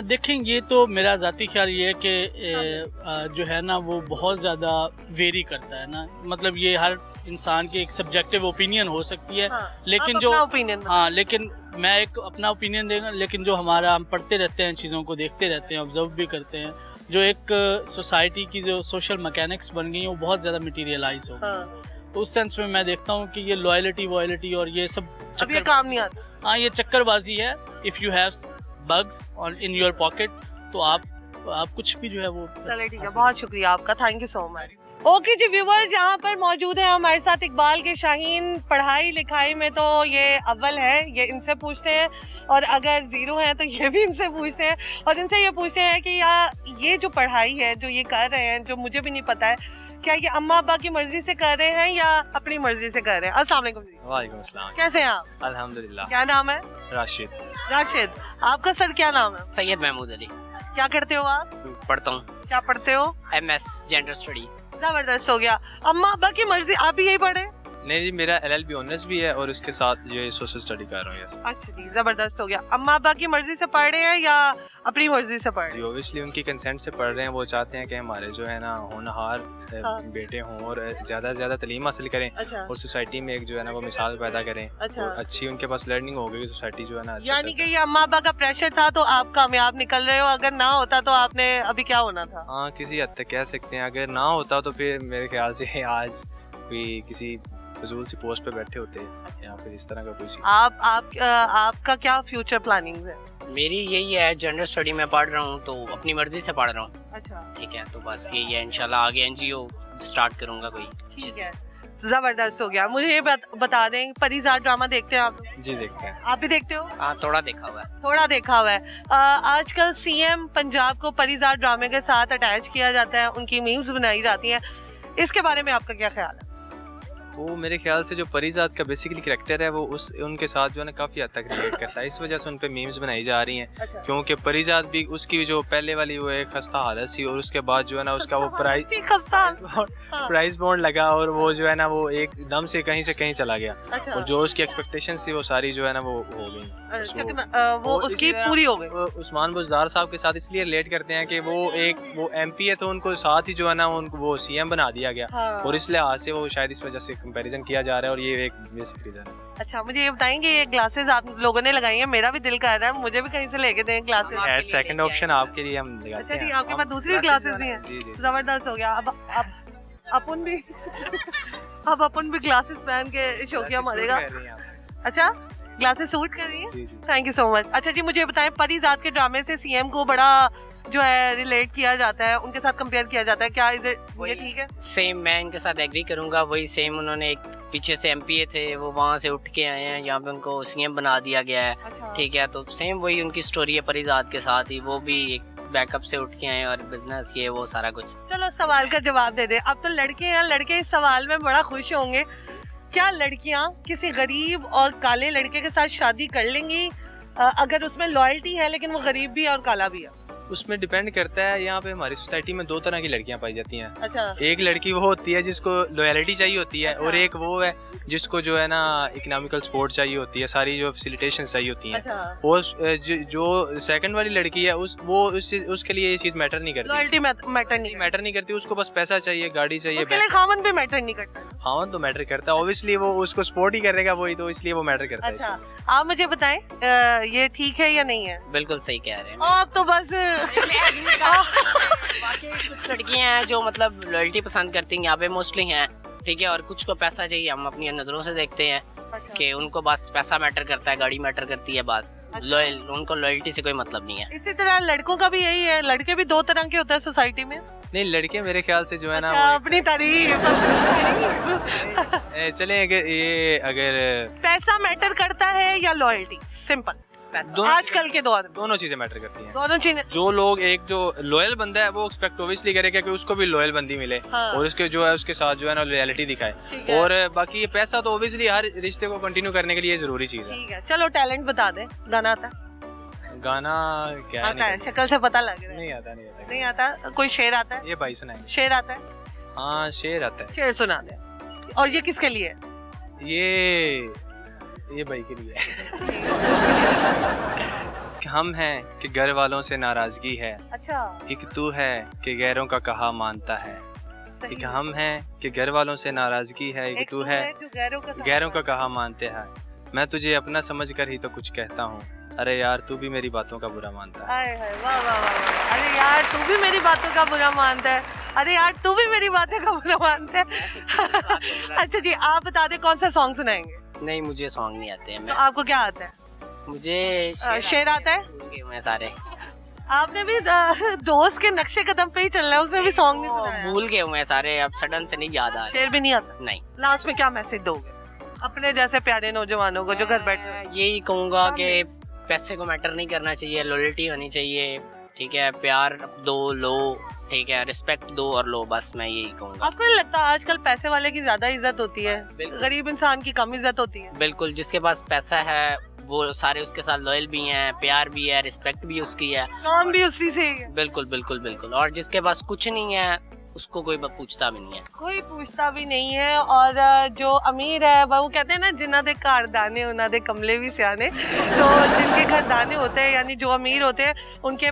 Speaker 5: देखें, ये तो मेरा ज़ाती ख्याल ये है कि जो है ना वो बहुत ज़्यादा वेरी करता है ना, मतलब ये हर इंसान की एक सब्जेक्टिव ओपिनियन हो सकती है।
Speaker 1: हाँ,
Speaker 5: लेकिन
Speaker 1: आप
Speaker 5: जो
Speaker 1: अपना ओपिनियन
Speaker 5: हाँ, लेकिन मैं एक अपना ओपिनियन देगा, लेकिन जो हमारा हम पढ़ते रहते हैं, चीज़ों को देखते रहते हैं, ऑब्जर्व भी करते हैं, जो एक सोसाइटी की जो सोशल मैकेनिक्स बन गई हैं वो बहुत ज़्यादा मटीरियलाइज हो गई। तो उस सेंस में मैं देखता हूँ कि ये लॉयल्टी वॉयल्टी और ये सब
Speaker 1: अब ये काम नहीं आता।
Speaker 5: हाँ, ये चक्करबाजी है। If you have bugs on in your pocket तो आप कुछ भी जो है वो।
Speaker 1: चलिए ठीक है, बहुत शुक्रिया आपका, thank you so much. Okay जी व्यूवर्स, यहाँ पर मौजूद है हमारे साथ इकबाल के शाहीन। पढ़ाई लिखाई में तो ये अव्वल है, ये इनसे पूछते हैं, और अगर जीरो है तो ये भी इनसे पूछते हैं, और इनसे ये पूछते हैं कि ये जो पढ़ाई है जो ये कर रहे हैं, जो मुझे भी नहीं पता है, क्या ये अम्मा अब्बा की मर्जी से कर रहे हैं या अपनी मर्जी से कर रहे हैं? अस्सलाम वालेकुम जी।
Speaker 6: वालेकुम अस्सलाम।
Speaker 1: कैसे हैं आप?
Speaker 6: अल्हम्दुलिल्लाह।
Speaker 1: क्या नाम है?
Speaker 6: राशिद।
Speaker 1: राशिद। आपका सर क्या नाम है?
Speaker 7: सैयद महमूद अली।
Speaker 1: क्या करते हो आप?
Speaker 7: पढ़ता हूँ।
Speaker 1: क्या पढ़ते हो?
Speaker 7: MS gender study.
Speaker 1: जबरदस्त हो गया। अम्मा अब्बा की मर्जी, आप भी यही पढ़े?
Speaker 6: नहीं जी, मेरा LLB ऑनर्स भी है और उसके साथ जो है सोशल स्टडी कर रहा हूँ।
Speaker 1: अच्छा जी, जबरदस्त हो गया। अम्मा अब्बा की मर्जी से पढ़ रहे हैं या अपनी मर्जी से पढ़ रहे
Speaker 6: जी ऑब्वियसली उनकी कंसेंट से पढ़ रहे हैं। वो चाहते हैं कि हमारे जो है ना होनहार
Speaker 1: हाँ।
Speaker 6: बेटे हों और ज़्यादा से ज़्यादा तालीम हासिल करें
Speaker 1: हैं? अच्छा
Speaker 6: और सोसाइटी में एक जो है ना वो मिसाल पैदा करें।
Speaker 1: अच्छा।
Speaker 6: और अच्छी उनके पास लर्निंग हो गई, सोसाइटी जो है ना अच्छा
Speaker 1: यानी कि ये अम्मा अब्बा का प्रेशर था तो आप कामयाब निकल रहे हो, अगर ना होता तो आपने अभी क्या होना था?
Speaker 6: हाँ, किसी हद तक कह सकते हैं। अगर ना होता तो फिर मेरे ख्याल से आज कोई किसी फजूल सी पोस्ट पे बैठे होते या फिर इस तरह का कुछ।
Speaker 1: आपका क्या फ्यूचर प्लानिंग है?
Speaker 7: मेरी यही है, जेंडर स्टडी में पढ़ रहा हूँ तो अपनी मर्जी से पढ़ रहा हूँ।
Speaker 1: अच्छा
Speaker 7: ठीक है, तो बस यही है। इंशाल्लाह आगे NGO स्टार्ट करूँगा कोई
Speaker 1: ठीक
Speaker 7: चीज़।
Speaker 1: है, जबरदस्त हो गया। मुझे ये बता दें, परिज़ाद ड्रामा देखते हैं आप?
Speaker 6: जी देखते हैं।
Speaker 1: आप भी देखते हो?
Speaker 7: हाँ, थोड़ा देखा हुआ है।
Speaker 1: थोड़ा देखा हुआ है। आजकल CM पंजाब को परिज़ाद ड्रामे के साथ अटैच किया जाता है, उनकी मीम्स बनाई जाती हैं, इसके बारे में आपका क्या ख्याल है?
Speaker 6: वो मेरे ख्याल से जो परिज़ाद का बेसिकली कैरेक्टर है वो उनके साथ जो है ना काफ़ी हद तक रिलेट करता है, इस वजह से उन पे मीम्स बनाई जा रही हैं।
Speaker 1: अच्छा।
Speaker 6: क्योंकि परिज़ाद भी उसकी जो पहले वाली वो एक खस्ता हालत सी और उसके बाद जो है ना उसका वो प्राइस बॉन्ड लगा और वो जो है ना वो एकदम से कहीं चला गया।
Speaker 1: अच्छा।
Speaker 6: और जो उसकी एक्सपेक्टेशन थी वो सारी जो है ना वो हो गई।
Speaker 1: वो उसकी पूरी हो गई।
Speaker 6: वो उस्मान बुज़दार साहब के साथ इसलिए रिलेट करते हैं कि वो MP है तो उनको साथ ही जो है ना उनको वो CM बना दिया गया।
Speaker 1: हाँ।
Speaker 6: और इस लिहाज से वो शायद इस वजह से कंपैरिजन किया जा रहा है और ये एक बेसिक रीजन है।
Speaker 1: अच्छा, मुझे ये बताएंगे, ये ग्लासेस आप लोगों ने लगाई हैं, मेरा भी दिल कर रहा है, मुझे भी कहीं से लेके दें ग्लासेस।
Speaker 6: एड सेकंड ऑप्शन आपके लिए हम लगाते
Speaker 1: अच्छा
Speaker 6: हैं।
Speaker 1: जी, आपके पास दूसरी ग्लासेस भी हैं?
Speaker 6: जी जी।
Speaker 1: जबरदस्त हो गया। अब अपन भी अब अपन भी ग्लासेस पहन के शौकिया मारेगा। अच्छा, ग्लासेस सूट कर रही हैं?
Speaker 6: जी जी।
Speaker 1: Thank you so much. अच्छा जी, मुझे बताएं, परिज़ाद के ड्रामे से CM को बड़ा जो है रिलेट किया जाता है, उनके साथ कंपेयर किया जाता है, क्या ये ठीक है?
Speaker 7: सेम मैं इनके साथ एग्री करूँगा। वही सेम, उन्होंने एक पीछे से MPA थे, वो वहाँ से उठ के आए हैं, यहाँ पे उनको CM बना दिया गया है।
Speaker 1: अच्छा।
Speaker 7: ठीक है, तो सेम वही उनकी स्टोरी है परिज़ाद के साथ ही। वो भी एक बैकअप से उठ के आए और बिजनेस किए, वो सारा कुछ।
Speaker 1: चलो सवाल का जवाब दे दे। अब तो लड़के हैं, लड़के इस सवाल में बड़ा खुश होंगे। क्या लड़कियां किसी गरीब और काले लड़के के साथ शादी कर लेंगी अगर उसमें लॉयल्टी है लेकिन वो गरीब भी है और काला भी है?
Speaker 6: उसमें डिपेंड करता है। यहाँ पे हमारी सोसाइटी में दो तरह की लड़कियां पाई जाती हैं।
Speaker 1: अच्छा।
Speaker 6: एक लड़की वो होती है जिसको लॉयल्टी चाहिए होती है और एक वो है जिसको जो है ना इकोनॉमिकल सपोर्ट चाहिए होती है, सारी जो फैसिलिटेशन चाहिए होती हैं।
Speaker 1: अच्छा।
Speaker 6: वो जो सेकंड वाली लड़की है उसके लिए ये चीज मैटर नहीं करती।
Speaker 1: लॉयल्टी मैटर नहीं
Speaker 6: करती, उसको बस पैसा चाहिए, गाड़ी चाहिए।
Speaker 1: उसके लिए खामन भी मैटर नहीं करता।
Speaker 6: खामन तो मैटर करता है, ऑब्वियसली वो उसको सपोर्ट ही करेगा वही, तो इसलिए वो मैटर करता है।
Speaker 1: अच्छा, आप मुझे बताएं, ये ठीक है या नहीं है?
Speaker 7: बिल्कुल सही कह रहे हैं।
Speaker 1: आप तो बस
Speaker 7: कुछ लड़कियां हैं जो मतलब लॉयल्टी पसंद करती हैं, यहाँ पे मोस्टली हैं। ठीक है, और कुछ को पैसा चाहिए। हम अपनी नज़रों से देखते हैं कि उनको बस पैसा मैटर करता है, गाड़ी मैटर करती है, बस लॉयल, उनको लॉयल्टी से कोई मतलब नहीं है।
Speaker 1: इसी तरह लड़कों का भी यही है, लड़के भी दो तरह के होते हैं सोसाइटी में।
Speaker 6: नहीं, लड़के मेरे ख्याल से जो है ना
Speaker 1: अपनी तारीफ
Speaker 6: चले अगर
Speaker 1: पैसा मैटर करता है या लॉयल्टी? सिंपल।
Speaker 7: पैसा।
Speaker 1: आजकल के दौर में
Speaker 6: दोनों चीजें मैटर करती हैं।
Speaker 1: दोनों चीजें।
Speaker 6: जो लोग एक जो लॉयल बंदा है वो एक्सपेक्ट ओबियसली करेगा कि उसको भी लॉयल बंदी मिले
Speaker 1: हाँ।
Speaker 6: और उसके जो है उसके साथ जो है ना लॉयलिटी दिखाए।
Speaker 1: ठीक है।
Speaker 6: और बाकी ये पैसा तो ओबियसली हर रिश्ते को कंटिन्यू करने के लिए जरूरी चीज है।
Speaker 1: ठीक है, चलो टैलेंट बता दे। गाना आता है?
Speaker 6: गाना क्या
Speaker 1: आता है, शक्ल से पता लग रहा है।
Speaker 6: नहीं आता, नहीं आता।
Speaker 1: नहीं आता? कोई शेर आता है?
Speaker 6: ये भाई सुनाएंगे।
Speaker 1: शेर आता है?
Speaker 6: हाँ शेर आता है।
Speaker 1: शेर सुना दे। और ये किसके लिए है?
Speaker 6: ये भाई के लिए कि हम हैं कि घर वालों से नाराजगी है,
Speaker 1: अच्छा,
Speaker 6: एक तू है कि गैरों का कहा मानता है।
Speaker 1: सही
Speaker 6: एक
Speaker 1: है।
Speaker 6: हम हैं कि घर वालों से नाराजगी है, एक तू है
Speaker 1: जो
Speaker 6: गैरों का कहा मानते हैं। मैं तुझे अपना समझ कर ही तो कुछ कहता हूँ, अरे यार तू भी मेरी बातों का बुरा मानता है।
Speaker 1: आए हाय, वाह वाह वाह वाह। अरे यार तू भी मेरी बातों का बुरा मानता है। अरे यार तू भी मेरी बातों का बुरा मानता है। अच्छा जी, आप बता दे कौन सा सॉन्ग सुनाएंगे?
Speaker 7: नहीं, मुझे सॉन्ग नहीं आते हैं।
Speaker 1: तो
Speaker 7: मैं
Speaker 1: आपको क्या आता है?
Speaker 7: मुझे
Speaker 1: शेर आता है?
Speaker 7: भूल गए मैं सारे।
Speaker 1: आपने भी दोस्त के नक्शे कदम पे ही चल रहा है, उसे भी सॉन्ग नहीं सुनाया।
Speaker 7: भूल गए मैं सारे, अब सडन से नहीं याद आ रहे।
Speaker 1: शेर भी नहीं आता?
Speaker 7: नहीं।
Speaker 1: लास्ट में क्या मैसेज दोगे अपने जैसे प्यारे नौजवानों को जो घर बैठे हैं?
Speaker 7: यही कहूँगा कि पैसे को मैटर नहीं करना चाहिए, लॉयल्टी होनी चाहिए। ठीक है, प्यार दो लो, ठीक है, रिस्पेक्ट दो और लो, बस मैं यही कहूँगा।
Speaker 1: आपको नहीं लगता आजकल पैसे वाले की ज्यादा इज्जत होती है,
Speaker 7: बिल्कुल।
Speaker 1: गरीब इंसान की कम इज्जत होती है?
Speaker 7: बिल्कुल, जिसके पास पैसा है वो सारे उसके साथ लॉयल भी हैं, प्यार भी है, रिस्पेक्ट भी उसकी है,
Speaker 1: काम भी उसी से ही है।
Speaker 7: बिल्कुल बिल्कुल बिल्कुल। और जिसके पास कुछ नहीं है उसको कोई पूछता भी नहीं है।
Speaker 1: कोई पूछता भी नहीं है। और जो अमीर है वो कहते हैं ना, जिन्ना दे घर दाने उन्ना दे कमले भी सियाने। तो जिनके घर दाने होते हैं यानी जो अमीर होते हैं, उनके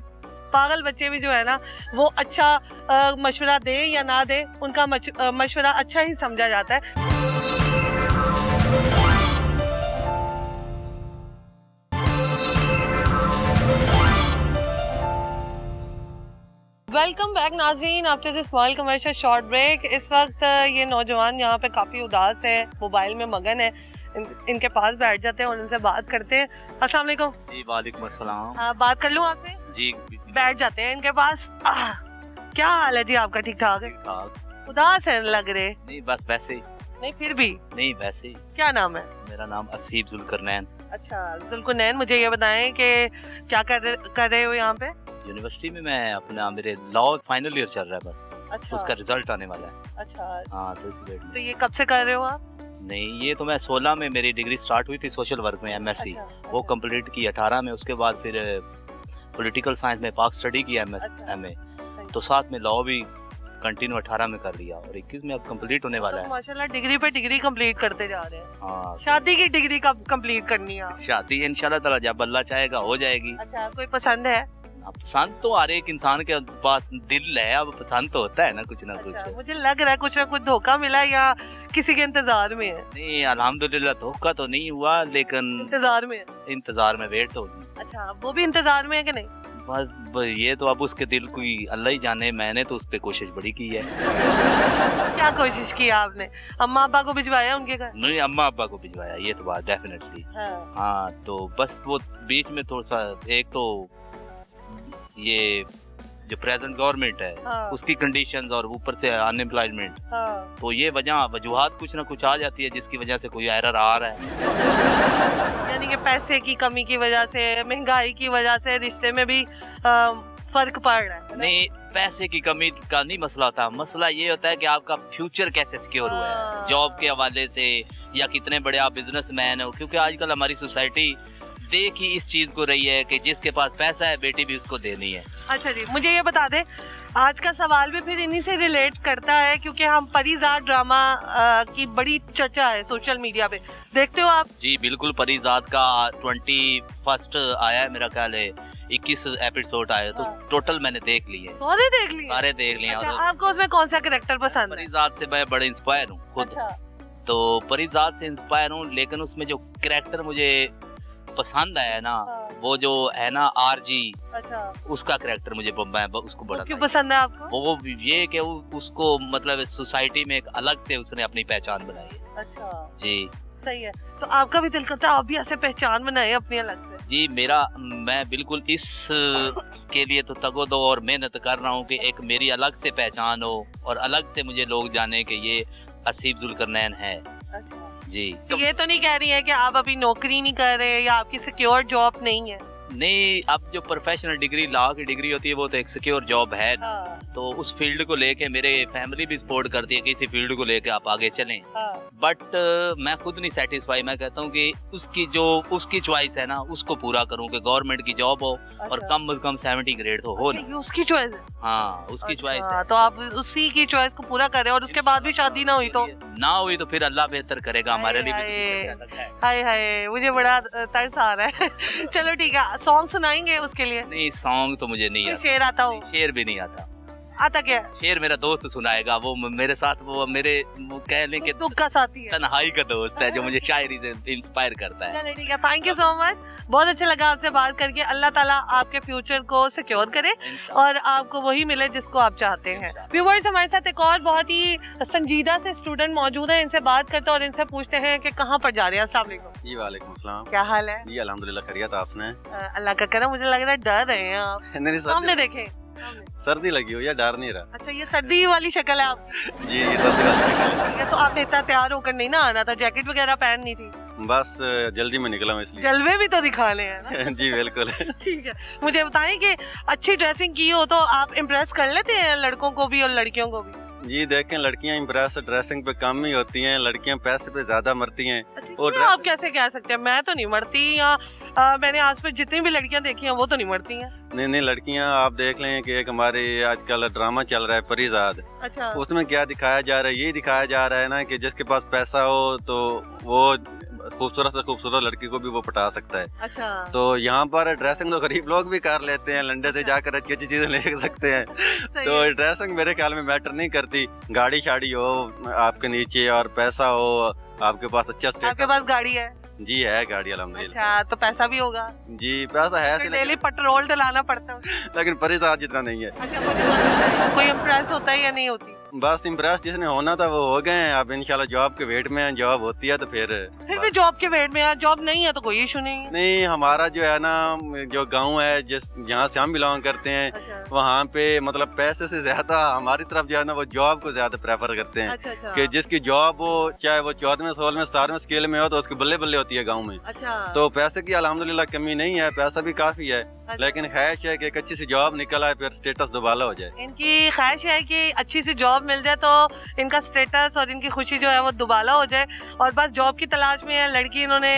Speaker 1: पागल बच्चे भी जो है ना वो अच्छा मशवरा दे या ना दे, उनका मशवरा अच्छा ही समझा जाता है। वेलकम बैक नाज़रीन after this small commercial short break. इस वक्त ये नौजवान यहाँ पे काफ़ी उदास है, मोबाइल में मगन है। इनके पास बैठ जाते हैं और इनसे बात करते हैं। अस्सलाम वालेकुम।
Speaker 8: जी वालेकुम अस्सलाम।
Speaker 1: बात कर लूँ आपसे?
Speaker 8: जी
Speaker 1: बैठ जाते हैं इनके पास। क्या हाल है जी आपका? ठीक ठाक है?
Speaker 8: ठाक।
Speaker 1: उदास है लग रहे।
Speaker 8: नहीं बस वैसे ही।
Speaker 1: नहीं फिर भी?
Speaker 8: नहीं वैसे ही।
Speaker 1: क्या नाम है?
Speaker 8: मेरा नाम असीब जुल्करनैन।
Speaker 1: अच्छा जुल्करनैन, मुझे ये बताएं कि क्या कर रहे हो यहाँ पे?
Speaker 8: यूनिवर्सिटी में मैं अपना, मेरे लॉ फाइनल ईयर चल रहा है बस।
Speaker 1: अच्छा।
Speaker 8: उसका रिजल्ट आने वाला है।
Speaker 1: अच्छा,
Speaker 8: हाँ तो इसी डेट
Speaker 1: तो
Speaker 8: में।
Speaker 1: ये कब से कर रहे हो आप?
Speaker 8: नहीं ये तो मैं 16 में मेरी डिग्री स्टार्ट हुई थी सोशल वर्क में, एमएससी।
Speaker 1: अच्छा,
Speaker 8: वो कंप्लीट की 18 में। उसके बाद फिर पॉलिटिकल साइंस में पाक स्टडी किया
Speaker 1: अच्छा।
Speaker 8: एमए। तो साथ में लॉ भी कंटिन्यू 18 में कर लिया और 21 में अब कंप्लीट होने वाला
Speaker 1: तो
Speaker 8: है।
Speaker 1: माशाल्लाह डिग्री पे डिग्री कंप्लीट करते जा रहे हैं।
Speaker 8: हाँ
Speaker 1: शादी की डिग्री कब कंप्लीट करनी है आप?
Speaker 8: शादी इंशाल्लाह ताला जब अल्लाह चाहेगा हो जाएगी।
Speaker 1: अच्छा, कोई पसंद है?
Speaker 8: अब पसंद तो हर एक इंसान के पास दिल है, अब पसंद तो होता है ना कुछ ना कुछ।
Speaker 1: अच्छा, मुझे लग रहा है कुछ ना कुछ धोखा मिला या किसी के इंतजार में है।
Speaker 8: नहीं अल्हम्दुलिल्लाह धोखा तो नहीं हुआ, लेकिन
Speaker 1: इंतजार में है।
Speaker 8: इंतजार में वेट तो
Speaker 1: अच्छा, वो भी इंतजार में है कि नहीं?
Speaker 8: बस ये तो अब उसके दिल कोई अल्लाह ही जाने। मैंने तो उस पर कोशिश बड़ी की है।
Speaker 1: क्या कोशिश की आपने? अम्मा अब्बा को भिजवाया उनके घर?
Speaker 8: नहीं अम्मा अब्बा को भिजवाया, ये तो बात डेफिनेटली।
Speaker 1: हाँ।
Speaker 8: हाँ तो बस वो बीच में थोड़ा सा, एक तो ये जो प्रेजेंट गवर्नमेंट है
Speaker 1: हाँ।
Speaker 8: उसकी कंडीशंस और ऊपर से अनएम्प्लॉयमेंट,
Speaker 1: हाँ।
Speaker 8: तो ये वजूहात कुछ ना कुछ आ जाती है जिसकी वजह से कोई एरर आ रहा है।
Speaker 1: यानी कि पैसे की कमी की वजह से, महंगाई की वजह से रिश्ते में भी फर्क पड़ रहा है।
Speaker 8: नहीं पैसे की कमी का नहीं मसला होता, मसला ये होता है कि आपका फ्यूचर कैसे सिक्योर हुआ
Speaker 1: हाँ।
Speaker 8: है जॉब के हवाले से, या कितने बड़े आप बिजनेसमैन हो। क्योंकि आजकल हमारी सोसाइटी देख ही इस चीज को रही है कि जिसके पास पैसा है बेटी भी उसको देनी है।
Speaker 1: अच्छा जी, मुझे ये बता दे, आज का सवाल भी फिर इन्हीं से रिलेट करता है क्योंकि हम परिजात ड्रामा की बड़ी चर्चा है सोशल मीडिया पे, देखते हो आप?
Speaker 8: जी बिल्कुल, परिजात का 21 आया है मेरा ख्याल है, 21 एपिसोड आए तो
Speaker 1: हाँ।
Speaker 8: टोटल मैंने देख लिए।
Speaker 1: सारे देख लिए?
Speaker 8: सारे देख लिए।
Speaker 1: अच्छा,
Speaker 8: और
Speaker 1: आपको उसमें कौन सा कैरेक्टर पसंद है?
Speaker 8: परिजात से मैं बड़े इंस्पायर हूँ खुद।
Speaker 1: अच्छा।
Speaker 8: तो परिजात से इंस्पायर हूँ, लेकिन उसमें जो कैरेक्टर मुझे पसंद आया ना,
Speaker 1: हाँ।
Speaker 8: वो जो है ना आरजी,
Speaker 1: अच्छा,
Speaker 8: उसका कैरेक्टर मुझे मैं उसको बड़ा
Speaker 1: क्यों
Speaker 8: like
Speaker 1: पसंद है आपको?
Speaker 8: वो ये कि उसको मतलब सोसाइटी में एक अलग से उसने अपनी पहचान बनाई है।
Speaker 1: अच्छा,
Speaker 8: जी
Speaker 1: सही है। तो आपका भी दिल करता है आप भी ऐसे पहचान बनाए अपनी अलग से?
Speaker 8: जी मैं बिल्कुल इस के लिए तो तगोदो और मेहनत कर रहा हूँ कि एक मेरी अलग से पहचान हो और अलग से मुझे लोग जाने कि ये असीब जुल्करनैन है।
Speaker 1: अच्छा।
Speaker 8: जी।
Speaker 1: ये तो नहीं कह रही है कि आप अभी नौकरी नहीं कर रहे या आपकी सिक्योर जॉब नहीं है?
Speaker 8: नहीं, अब जो प्रोफेशनल डिग्री, लॉ की डिग्री होती है, वो तो एक सिक्योर जॉब है। तो उस फील्ड को लेके मेरे फैमिली भी सपोर्ट करती है कि इसी फील्ड को लेके आप आगे चलें। बट मैं खुद नहीं सेटिस्फाई। मैं कहता हूँ कि उसकी चॉइस है ना, उसको पूरा करूँ कि गवर्नमेंट की जॉब हो और कम से कम 70 ग्रेड तो हो ना।
Speaker 1: उसकी चॉइस है?
Speaker 8: हाँ, उसकी चॉइस है।
Speaker 1: तो आप उसी की चॉइस को पूरा करें और उसके बाद भी शादी ना हुई तो?
Speaker 8: ना हुई तो फिर अल्लाह बेहतर करेगा हमारे लिए।
Speaker 1: हाय हाय, मुझे बड़ा तरस आ रहा है। चलो ठीक है, सॉन्ग सुनाएंगे उसके लिए?
Speaker 8: नहीं, सॉन्ग तो मुझे नहीं आता।
Speaker 1: शेर आता हो?
Speaker 8: शेर भी नहीं आता।
Speaker 1: आता क्या?
Speaker 8: शेर मेरा दोस्त सुनाएगा, वो मेरे साथ, वो कह लें कि
Speaker 1: दुख का साथी है,
Speaker 8: तन्हाई का दोस्त है जो मुझे शायरी से इंस्पायर करता है।
Speaker 1: चलो ठीक है, थैंक यू सो मच। बहुत अच्छा लगा आपसे बात करके। अल्लाह ताला आपके फ्यूचर को सिक्योर करे और आपको वही मिले जिसको आप चाहते हैं। व्यूअर्स, हमारे साथ एक और बहुत ही संजीदा से स्टूडेंट मौजूद है, इनसे बात करते हैं और इनसे पूछते हैं कि कहाँ पर जा रहे हैं। अस्सलाम वालेकुम।
Speaker 9: जी वालेकुम अस्सलाम।
Speaker 1: क्या हाल है?
Speaker 9: जी अल्हम्दुलिल्लाह, खैरियत। आपने?
Speaker 1: अल्लाह का करम। मुझे लग रहा है डर रहे हैं आप।
Speaker 9: नहीं,
Speaker 1: सामने देखें।
Speaker 9: सर्दी लगी हुई है, डर नहीं रहा।
Speaker 1: अच्छा, ये सर्दी वाली शक्ल है आप?
Speaker 9: जी, ये सर्दी वाली शक्ल है।
Speaker 1: तो आपने इतना तैयार होकर नहीं ना आना था, जैकेट वगैरह पहननी थी?
Speaker 9: बस जल्दी में निकला हूं इसलिए।
Speaker 1: जलवे भी तो दिखाने हैं ना।
Speaker 9: जी बिल्कुल।
Speaker 1: ठीक है, मुझे बताएं कि अच्छी ड्रेसिंग की हो तो आप इम्प्रेस कर लेते हैं लड़कों को भी और लड़कियों को भी?
Speaker 9: जी देखें, लड़कियां इम्प्रेस ड्रेसिंग पे कम ही होती हैं, लड़कियां पैसे पे ज्यादा मरती हैं।
Speaker 1: और आप कैसे कह सकते हैं? मैं तो नहीं मरती, या मैंने आसपास जितनी भी लड़कियां देखी हैं वो तो नहीं मरती हैं।
Speaker 9: नहीं, लड़कियां आप देख लें कि एक हमारे आजकल ड्रामा चल रहा है परिजाद।
Speaker 1: अच्छा।
Speaker 9: उसमें क्या दिखाया जा रहा है? यही दिखाया जा रहा है ना कि जिसके पास पैसा हो तो वो खूबसूरत से खूबसूरत लड़की को भी वो पटा सकता है।
Speaker 1: अच्छा।
Speaker 9: तो यहाँ पर ड्रेसिंग तो गरीब लोग भी कर लेते हैं, लंडे से जाकर अच्छी अच्छी चीजें ले सकते हैं। तो ड्रेसिंग मेरे ख्याल में मैटर नहीं करती। गाड़ी शाड़ी हो आपके नीचे और पैसा हो, आपके पास अच्छा स्टेटस।
Speaker 1: आपके पास गाड़ी है?
Speaker 9: जी है गाड़ी अल्हम्दुलिल्लाह।
Speaker 1: अच्छा, तो पैसा भी होगा?
Speaker 9: जी पैसा है,
Speaker 1: डेली पेट्रोल डलाना पड़ता है,
Speaker 9: लेकिन परिसाद जितना नहीं है।
Speaker 1: अच्छा, कोई इम्प्रेस होता है या नहीं होती?
Speaker 9: बस इम्प्रेस जिसने होना था वो हो गए हैं। अब इंशाल्लाह जॉब के वेट में हैं, जॉब होती है तो फिर
Speaker 1: भी जॉब के वेट में है। जॉब नहीं है तो कोई इशू नहीं है?
Speaker 9: नहीं, हमारा जो है ना, जो गांव है जिस जहाँ से हम बिलोंग करते हैं,
Speaker 1: अच्छा।
Speaker 9: वहाँ पे मतलब पैसे से ज्यादा हमारी तरफ जो है ना वो जॉब को ज्यादा प्रेफर करते हैं।
Speaker 1: अच्छा।
Speaker 9: कि जिसकी जॉब हो, चाहे वो 14वें 16वें 17वें स्केल में हो, तो उसकी बल्ले बल्ले होती है गाँव में।
Speaker 1: अच्छा।
Speaker 9: तो पैसे की अल्हम्दुलिल्लाह कमी नहीं है, पैसा भी काफी है। लेकिन ख्वाहिश है कि एक अच्छी सी जॉब निकल आए, फिर स्टेटस दोबारा हो जाए।
Speaker 1: इनकी ख्वाहिश है कि अच्छी सी जॉब मिल जाए तो इनका स्टेटस और इनकी खुशी जो है वो दोबारा हो जाए, और बस जॉब की तलाश में है। इन्होंने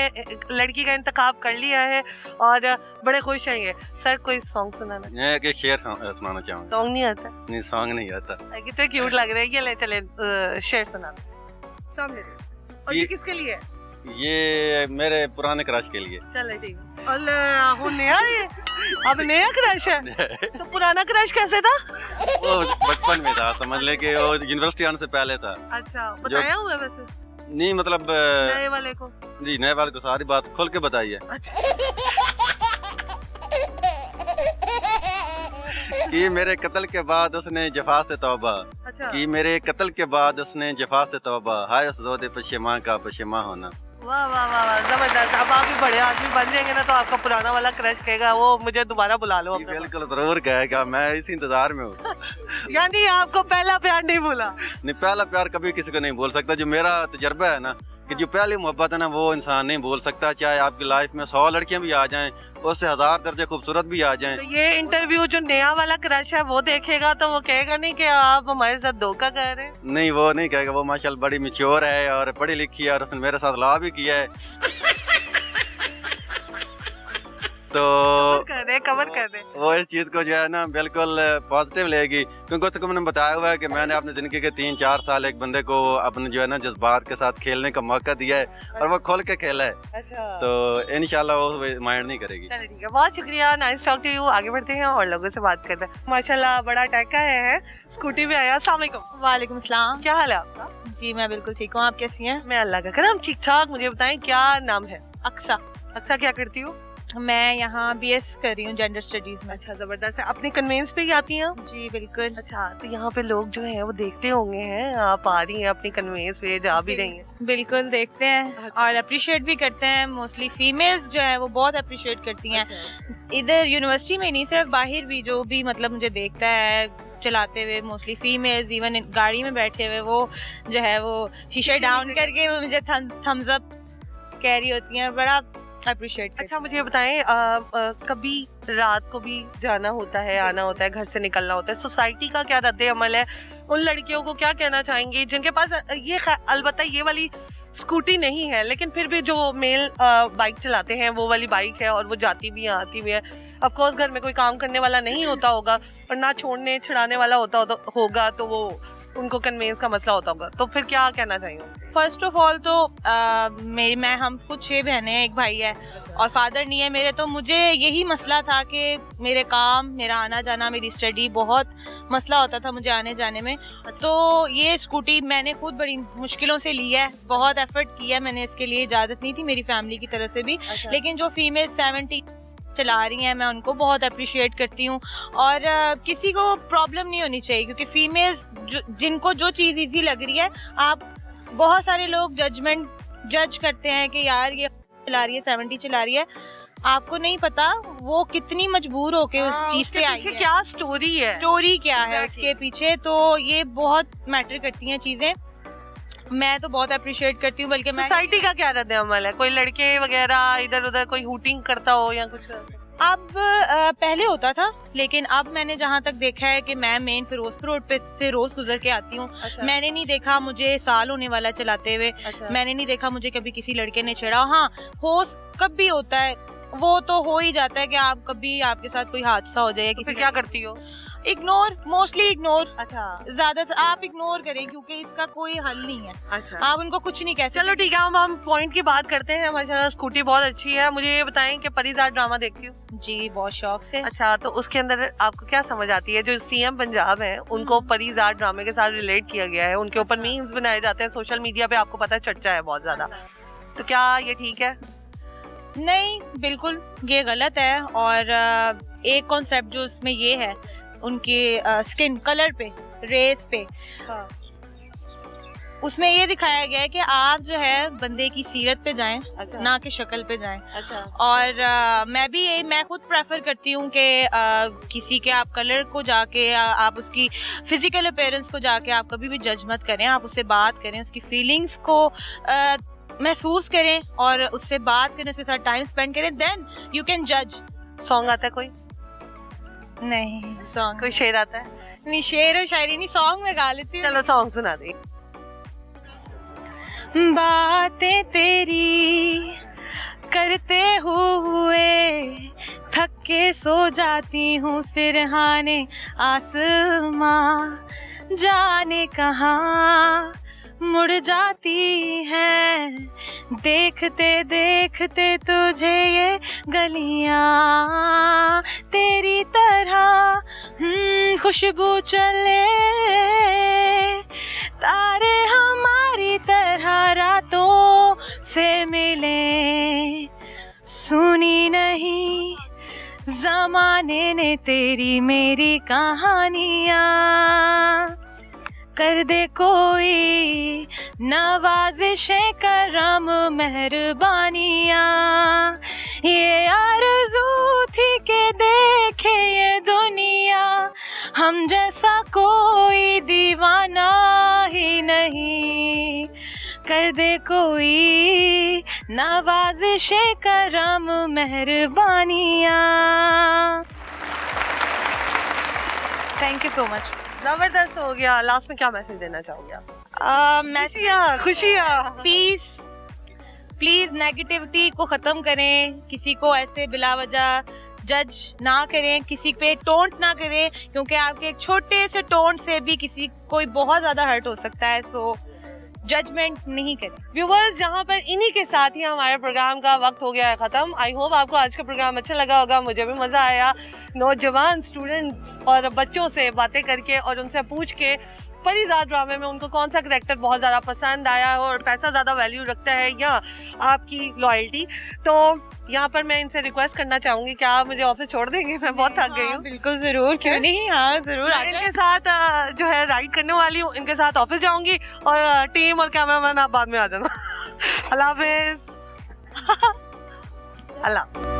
Speaker 1: लड़की का इंतखाब कर लिया है और बड़े खुश हैं ये। सर, कोई सॉन्ग सुनाना?
Speaker 9: मैं एक शेर सुनाना चाहूँगा।
Speaker 1: सॉन्ग नहीं आता?
Speaker 9: नहीं, सॉन्ग नहीं आता।
Speaker 1: कितने क्यूट लग रहे हैं ये। ले चले शेर सुनाना सामने। और ये किसके लिए?
Speaker 9: ये मेरे पुराने क्रश के लिए।
Speaker 1: चलो ठीक है। और नया है? अब नया क्रश है? तो पुराना क्रश कैसे था?
Speaker 9: वो बचपन में था, समझ ले कि वो यूनिवर्सिटी आने से पहले था।
Speaker 1: अच्छा, बताया हुआ है वैसे?
Speaker 9: नहीं, मतलब
Speaker 1: नए वाले को?
Speaker 9: जी, नए वाले को सारी बात खोल के बताइए। कि मेरे कत्ल के बाद उसने जफा से तौबा।
Speaker 1: अच्छा।
Speaker 9: कि मेरे कत्ल के बाद उसने जफा से तौबा, हाय उस जोदे पशेमा का पशेमा होना।
Speaker 1: वाह वाह वाह वाह, जबरदस्त। अब आप भी बड़े आदमी बन जाएंगे ना तो आपका पुराना वाला क्रश कहेगा वो मुझे दोबारा बुला लो।
Speaker 9: बिल्कुल जरूर कहेगा, मैं इसी इंतजार में हूँ।
Speaker 1: यानी आपको पहला प्यार नहीं भूला?
Speaker 9: नहीं, पहला प्यार कभी किसी को नहीं बोल सकता। जो मेरा तजर्बा है ना, कि जो पहली मोहब्बत है ना वो इंसान नहीं बोल सकता। चाहे आपकी लाइफ में 100 लड़कियां भी आ जाएं, उससे 1000 दर्जे खूबसूरत भी आ जाएं।
Speaker 1: तो ये इंटरव्यू जो नया वाला क्रश है वो देखेगा तो वो कहेगा नहीं कि आप हमारे साथ धोखा कर रहे हैं?
Speaker 9: नहीं, वो नहीं कहेगा। वो माशाल्लाह बड़ी मैच्योर है और पढ़ी लिखी है और उसने मेरे साथ लॉ भी किया है। तो
Speaker 1: कवर कर दे।
Speaker 9: वो इस चीज को जो है ना बिल्कुल पॉजिटिव लेगी, क्योंकि उसको मैंने बताया हुआ है कि मैंने अपनी जिंदगी के 3-4 साल एक बंदे को अपने जो है ना जज्बात के साथ खेलने का मौका दिया है और वो खोल के खेला है।
Speaker 1: अच्छा।
Speaker 9: तो इंशाल्लाह वो माइंड नहीं करेगी।
Speaker 1: चलो ठीक है, बहुत शुक्रिया, नाइस टॉक टू यू। आगे बढ़ते हैं और लोगों से बात करते हैं। माशाल्लाह बड़ा टैका है, स्कूटी पे आया। अस्सलाम वालेकुम।
Speaker 10: वालेकुम सलाम।
Speaker 1: क्या हाल है आपका?
Speaker 10: जी मैं बिल्कुल ठीक हूँ, आप कैसी हैं?
Speaker 1: मैं अल्लाह का करम ठीक ठाक। मुझे बताएं क्या नाम है?
Speaker 10: अक्सा।
Speaker 1: अक्सा, क्या करती हूँ?
Speaker 10: मैं यहाँ BS कर रही हूँ जेंडर स्टडीज में।
Speaker 1: अच्छा, जबरदस्त है। अपनी कन्वेंस पे ही आती हैं?
Speaker 10: जी बिल्कुल।
Speaker 1: अच्छा, तो यहाँ पे लोग जो हैं वो देखते होंगे हैं आप आ रही हैं अपनी कन्वेंस पे, जा भी रही हैं?
Speaker 10: बिल्कुल देखते हैं और अप्रिशिएट भी करते हैं। मोस्टली फीमेल्स जो है वो बहुत अप्रिशिएट करती हैं। इधर यूनिवर्सिटी में नहीं, सिर्फ बाहर भी जो भी मतलब मुझे देखता है चलाते हुए, मोस्टली फीमेल्स, इवन गाड़ी में बैठे हुए वो जो है वो शीशे डाउन करके वो मुझे थम्स अप कह रही होती हैं, बड़ा अप्रिशिएट।
Speaker 1: अच्छा मुझे बताएं, कभी रात को भी जाना होता है, आना होता है, घर से निकलना होता है, सोसाइटी का क्या रद्द अमल है? उन लड़कियों को क्या कहना चाहेंगे जिनके पास ये अलबत्ता ये वाली स्कूटी नहीं है, लेकिन फिर भी जो मेल बाइक चलाते हैं वो वाली बाइक है और वो जाती भी है आती भी है। ऑफ कोर्स घर में कोई काम करने वाला नहीं होता होगा और ना छोड़ने छिड़ाने वाला होगा तो वो उनको कन्वेंस का मसला होता होगा, तो फिर क्या कहना चाहिए?
Speaker 10: फर्स्ट ऑफ ऑल तो हम कुछ 6 बहनें हैं, एक भाई है और फादर नहीं है मेरे, तो मुझे यही मसला था कि मेरे काम, मेरा आना जाना, मेरी स्टडी, बहुत मसला होता था मुझे आने जाने में। तो ये स्कूटी मैंने खुद बड़ी मुश्किलों से ली है, बहुत एफर्ट किया मैंने, इसके लिए इजाज़त नहीं थी मेरी फैमिली की तरफ से भी। लेकिन जो फीमेल 70 चला रही हैं मैं उनको बहुत अप्रिशिएट करती हूँ और किसी को प्रॉब्लम नहीं होनी चाहिए, क्योंकि फीमेल्स जिनको जो चीज़ इजी लग रही है, आप बहुत सारे लोग जज करते हैं कि यार ये चला रही है, 70 चला रही है, आपको नहीं पता वो कितनी मजबूर होके उस चीज पे आई है,
Speaker 1: क्या स्टोरी है,
Speaker 10: स्टोरी क्या है उसके पीछे। तो ये बहुत मैटर करती हैं चीजें, मैं तो बहुत अप्रिशिएट करती हूँ। बल्कि मैं
Speaker 1: सोसाइटी का क्या रद्द अमल है? कोई लड़के वगैरह इधर उधर कोई हूटिंग करता हो या कुछ?
Speaker 10: अब पहले होता था, लेकिन अब मैंने जहाँ तक देखा है कि मैं मेन फिरोजपुर रोड पे से रोज गुजर के आती हूँ।
Speaker 1: अच्छा।
Speaker 10: मैंने नहीं देखा मुझे साल होने वाला चलाते हुए।
Speaker 1: अच्छा।
Speaker 10: मैंने नहीं देखा मुझे कभी किसी लड़के ने छेड़ा। हाँ, हो कभी होता है, वो तो हो ही जाता है कि आप कभी आपके साथ कोई हादसा हो जाए।
Speaker 1: तो फिर क्या करती हो?
Speaker 10: Ignore, mostly ignore.
Speaker 1: अच्छा,
Speaker 10: ज्यादा आप इग्नोर करें क्योंकि इसका कोई हल नहीं है।
Speaker 1: अच्छा,
Speaker 10: आप उनको कुछ नहीं कह सकते।
Speaker 1: चलो ठीक है, हम पॉइंट की बात करते हैं। माशाल्लाह स्कूटी बहुत अच्छी है। मुझे ये बताएं कि परिज़ाद ड्रामा देखती हूँ?
Speaker 10: जी, बहुत शौक से।
Speaker 1: अच्छा, तो उसके अंदर आपको क्या समझ आती है? जो सीएम पंजाब है उनको परिज़ाद ड्रामे के साथ रिलेट किया गया है, उनके ऊपर मीम्स बनाए जाते हैं सोशल मीडिया पे, आपको पता है चर्चा है बहुत ज्यादा, तो क्या ये ठीक है?
Speaker 10: नहीं, बिल्कुल ये गलत है। और एक कॉन्सेप्ट जो उसमें ये है उनके स्किन कलर पे, रेस पे, उसमें ये दिखाया गया है कि आप जो है बंदे की सीरत पे जाएं,
Speaker 1: अच्छा।
Speaker 10: ना कि शक्ल पे जाएं।
Speaker 1: अच्छा।
Speaker 10: और मैं खुद प्रेफर करती हूँ कि किसी के आप कलर को जाके आप उसकी फिजिकल अपीयरेंस को जाके आप कभी भी जज मत करें। आप उससे बात करें, उसकी फीलिंग्स को महसूस करें और उससे बात करें, उसके साथ टाइम स्पेंड करें, देन यू कैन जज।
Speaker 1: सॉन्ग आता है कोई?
Speaker 10: नहीं, सॉन्ग
Speaker 1: कोई शेर आता है?
Speaker 10: नहीं, शेर और शायरी नहीं, सॉन्ग में गा लेती हूँ।
Speaker 1: चलो सॉन्ग सुना दे।
Speaker 10: बातें तेरी करते हुए थक के सो जाती हूँ, सिरहाने आसमां जाने कहाँ मुड़ जाती है, देखते देखते तुझे ये गलियां तेरी तरह खुशबू चले, तारे हमारी तरह रातों से मिले, सुनी नहीं ज़माने ने तेरी मेरी कहानियाँ, कर दे कोई नवाज़िशें करम मेहरबानियाँ, ये आरज़ू थी कि देखे ये दुनिया, हम जैसा कोई दीवाना ही नहीं, कर दे कोई नवाज़िशें करम मेहरबानियाँ। Thank you so much.
Speaker 1: जबरदस्त हो गया। लास्ट में क्या मैसेज देना चाहोगे आप? खुशियाँ,
Speaker 10: पीस, प्लीज नेगेटिविटी को खत्म करें, किसी को ऐसे बिला वजह जज ना करें, किसी पे टोंट ना करें, क्योंकि आपके एक छोटे से टोंट से भी किसी कोई बहुत ज्यादा हर्ट हो सकता है। सो जजमेंट नहीं करें।
Speaker 1: व्यूअर्स, जहाँ पर इन्हीं के साथ ही हमारे प्रोग्राम का वक्त हो गया है ख़त्म। आई होप आपको आज का प्रोग्राम अच्छा लगा होगा, मुझे भी मज़ा आया नौजवान स्टूडेंट्स और बच्चों से बातें करके और उनसे पूछ के परिज़ाद ड्रामे में उनको कौन सा करैक्टर बहुत ज़्यादा पसंद आया हो और पैसा ज़्यादा वैल्यू रखता है या आपकी लॉयल्टी। तो यहाँ पर मैं इनसे रिक्वेस्ट करना चाहूँगी, क्या आप मुझे ऑफिस छोड़ देंगे? मैं बहुत थक गई हूँ।
Speaker 10: बिल्कुल, ज़रूर, क्यों नहीं, हाँ ज़रूर।
Speaker 1: इनके साथ जो है राइड करने वाली हूँ, इनके साथ ऑफिस जाऊँगी और टीम और कैमरामैन आप बाद में आ जाना। अल्लाह हाफिज़। अल्लाह।